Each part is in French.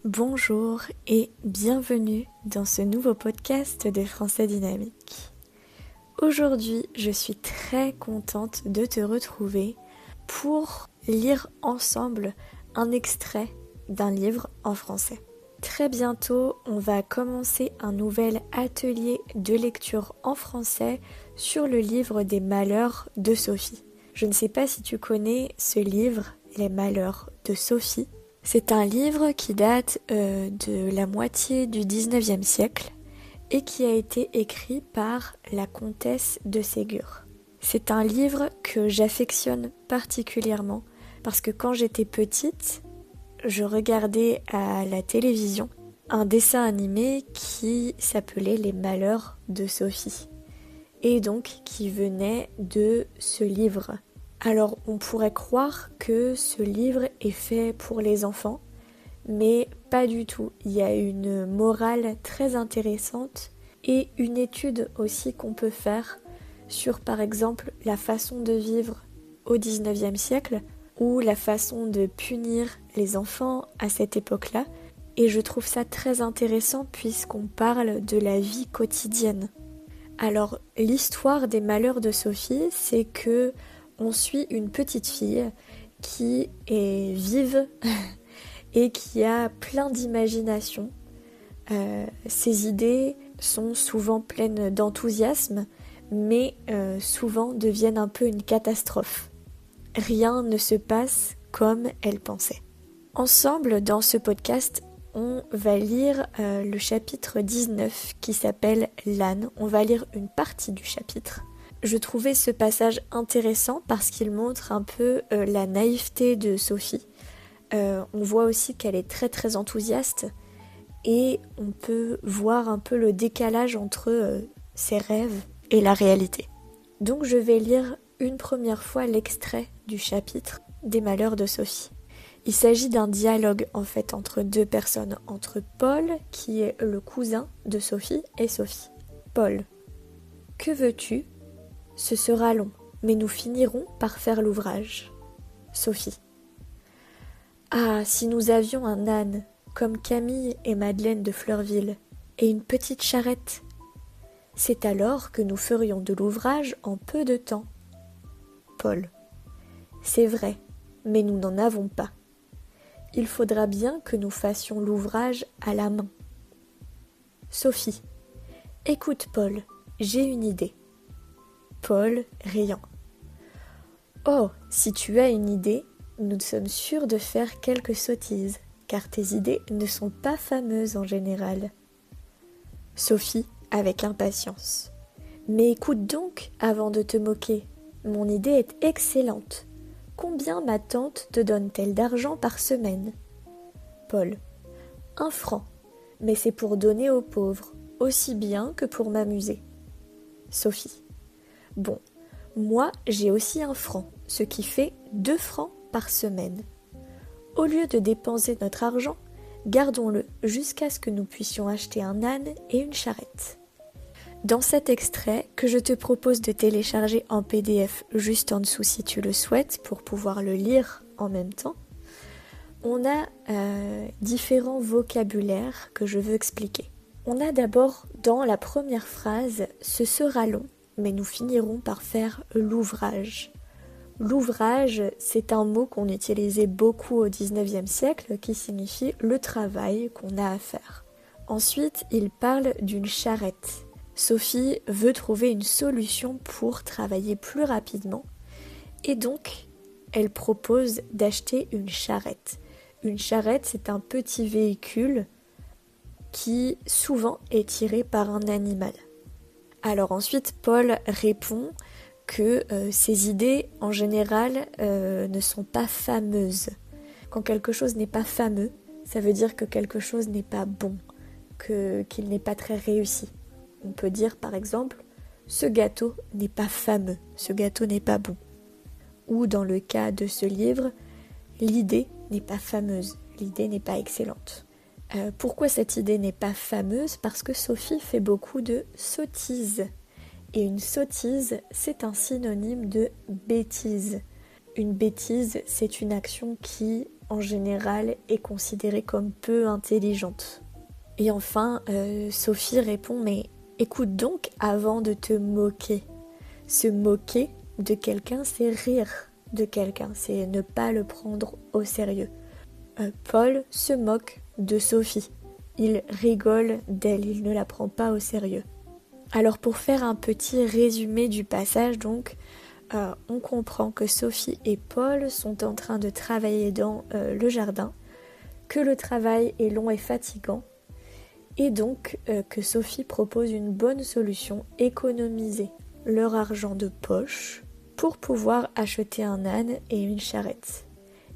Bonjour et bienvenue dans ce nouveau podcast de Français Dynamique. Aujourd'hui, je suis très contente de te retrouver pour lire ensemble un extrait d'un livre en français. Très bientôt, on va commencer un nouvel atelier de lecture en français sur le livre des Malheurs de Sophie. Je ne sais pas si tu connais ce livre, Les Malheurs de Sophie. C'est un livre qui date de la moitié du 19e siècle et qui a été écrit par la comtesse de Ségur. C'est un livre que j'affectionne particulièrement parce que quand j'étais petite, je regardais à la télévision un dessin animé qui s'appelait Les Malheurs de Sophie et donc qui venait de ce livre. Alors on pourrait croire que ce livre est fait pour les enfants, mais pas du tout. Il y a une morale très intéressante et une étude aussi qu'on peut faire sur par exemple la façon de vivre au 19e siècle ou la façon de punir les enfants à cette époque-là. Et je trouve ça très intéressant puisqu'on parle de la vie quotidienne. Alors l'histoire des Malheurs de Sophie, c'est que on suit une petite fille qui est vive et qui a plein d'imagination. Ses idées sont souvent pleines d'enthousiasme, mais souvent deviennent un peu une catastrophe. Rien ne se passe comme elle pensait. Ensemble, dans ce podcast, on va lire le chapitre 19 qui s'appelle L'âne. On va lire une partie du chapitre. Je trouvais ce passage intéressant parce qu'il montre un peu la naïveté de Sophie. On voit aussi qu'elle est très très enthousiaste et on peut voir un peu le décalage entre ses rêves et la réalité. Donc je vais lire une première fois l'extrait du chapitre des Malheurs de Sophie. Il s'agit d'un dialogue en fait entre deux personnes, entre Paul qui est le cousin de Sophie et Sophie. Paul: que veux-tu ? Ce sera long, mais nous finirons par faire l'ouvrage. Sophie: ah, si nous avions un âne, comme Camille et Madeleine de Fleurville, et une petite charrette. C'est alors que nous ferions de l'ouvrage en peu de temps. Paul: c'est vrai, mais nous n'en avons pas. Il faudra bien que nous fassions l'ouvrage à la main. Sophie: écoute Paul, j'ai une idée. Paul, riant: oh, si tu as une idée, nous sommes sûrs de faire quelques sottises, car tes idées ne sont pas fameuses en général. Sophie, avec impatience: mais écoute donc avant de te moquer, mon idée est excellente. Combien ma tante te donne-t-elle d'argent par semaine ? Paul: 1 franc, mais c'est pour donner aux pauvres, aussi bien que pour m'amuser. Sophie: bon, moi j'ai aussi 1 franc, ce qui fait 2 francs par semaine. Au lieu de dépenser notre argent, gardons-le jusqu'à ce que nous puissions acheter un âne et une charrette. Dans cet extrait, que je te propose de télécharger en PDF juste en dessous si tu le souhaites pour pouvoir le lire en même temps, on a différents vocabulaires que je veux expliquer. On a d'abord dans la première phrase « ce sera long », mais nous finirons par faire l'ouvrage. L'ouvrage, c'est un mot qu'on utilisait beaucoup au 19e siècle qui signifie le travail qu'on a à faire. Ensuite, il parle d'une charrette. Sophie veut trouver une solution pour travailler plus rapidement et donc elle propose d'acheter une charrette. Une charrette, c'est un petit véhicule qui souvent est tiré par un animal. Alors ensuite, Paul répond que ces idées, en général, ne sont pas fameuses. Quand quelque chose n'est pas fameux, ça veut dire que quelque chose n'est pas bon, qu'il n'est pas très réussi. On peut dire par exemple, ce gâteau n'est pas fameux, ce gâteau n'est pas bon. Ou dans le cas de ce livre, l'idée n'est pas fameuse, l'idée n'est pas excellente. Pourquoi cette idée n'est pas fameuse ? Parce que Sophie fait beaucoup de sottises. Et une sottise, c'est un synonyme de bêtise. Une bêtise, c'est une action qui en général, est considérée comme peu intelligente. Et enfin, Sophie répond « Mais écoute donc avant de te moquer. Se moquer de quelqu'un, c'est rire de quelqu'un, c'est ne pas le prendre au sérieux. Paul se moque de Sophie. Il rigole d'elle, il ne la prend pas au sérieux. » Alors pour faire un petit résumé du passage, donc, on comprend que Sophie et Paul sont en train de travailler dans le jardin, que le travail est long et fatigant, et donc que Sophie propose une bonne solution, économiser leur argent de poche pour pouvoir acheter un âne et une charrette.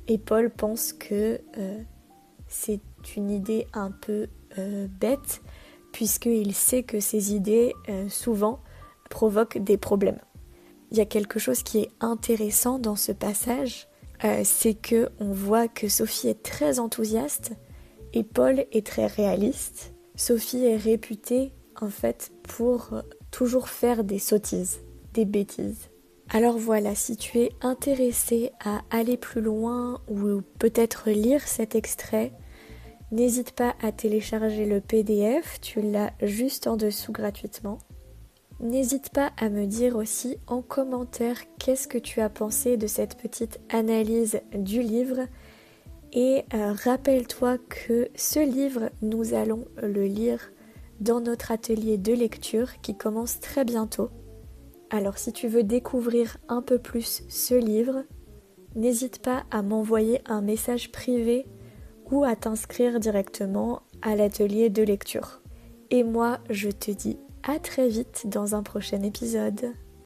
Et Paul pense que c'est une idée un peu bête, puisqu'il sait que ces idées souvent provoquent des problèmes. Il y a quelque chose qui est intéressant dans ce passage, c'est que on voit que Sophie est très enthousiaste et Paul est très réaliste. Sophie est réputée en fait pour toujours faire des sottises, des bêtises. Alors voilà, si tu es intéressé à aller plus loin ou peut-être lire cet extrait, n'hésite pas à télécharger le PDF, tu l'as juste en dessous gratuitement. N'hésite pas à me dire aussi en commentaire qu'est-ce que tu as pensé de cette petite analyse du livre. Et rappelle-toi que ce livre, nous allons le lire dans notre atelier de lecture qui commence très bientôt. Alors si tu veux découvrir un peu plus ce livre, n'hésite pas à m'envoyer un message privé ou à t'inscrire directement à l'atelier de lecture. Et moi, je te dis à très vite dans un prochain épisode.